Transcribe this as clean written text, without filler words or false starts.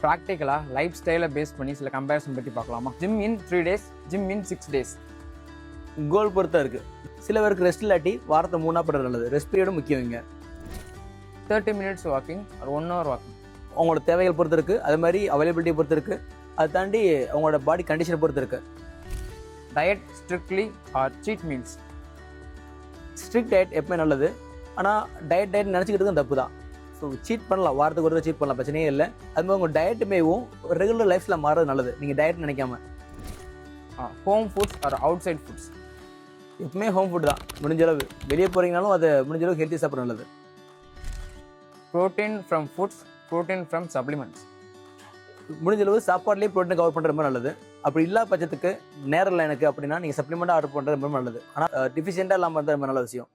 ப்ராக்டிக்கலாக லைஃப் ஸ்டைலை பேஸ் பண்ணி சில கம்பேரிசன் பற்றி பார்க்கலாமா? ஜிம் இன் 3 days, ஜிம் இன் 6 days. கோல் பொறுத்தா இருக்குது. சில பேருக்கு ரெஸ்ட் இல்லாட்டி வாரத்தை 3 பண்ணுறது நல்லது. ரெஸ்ட் பீரியடும் முக்கியம். இங்கே 30 minutes வாக்கிங் ஒரு 1 hour வாக்கிங் அவங்களோட தேவைகள் பொறுத்து இருக்குது. அது மாதிரி அவைலபிலிட்டி பொறுத்து இருக்குது. அதை தாண்டி அவங்களோட பாடி கண்டிஷனை பொறுத்து இருக்குது. Diet strictly or cheat meals? Strict diet எப்பவுமே நல்லது. ஆனால் டயட் நினச்சிக்கிட்டு தப்பு தான். ஸோ சீட் பண்ணலாம், வாரத்துக்கு ஒரு சீட் பண்ணலாம், பிரச்சனையே இல்லை. அது மாதிரி உங்கள் டயட்டுமேவும் ரெகுலர் லைஃப்பில் மாறது நல்லது. நீங்கள் டயட் நினைக்காம home foods or outside foods? எப்பவுமே ஹோம் ஃபுட் தான். முடிஞ்சளவு வெளியே போகிறீங்கனாலும் அதை முடிஞ்சளவு ஹெல்த்தி சாப்பிட நல்லது. Protein from foods, protein from supplements? முடிஞ்சளவு சாப்பாடுலேயே ப்ரோட்டீன் கவர் பண்ணுற மாதிரி நல்லது. அப்படி இல்லாத பட்சத்துக்கு நேரம் இல்லை எனக்கு அப்படின்னா நீங்கள் சப்ளிமெண்ட்டாக ஆர்டர் பண்ணுறது ரொம்ப நல்லது. ஆனால் டிஃபிஷியண்ட்டாக இல்லாமல் இருந்தால் ரொம்ப நல்ல விஷயம்.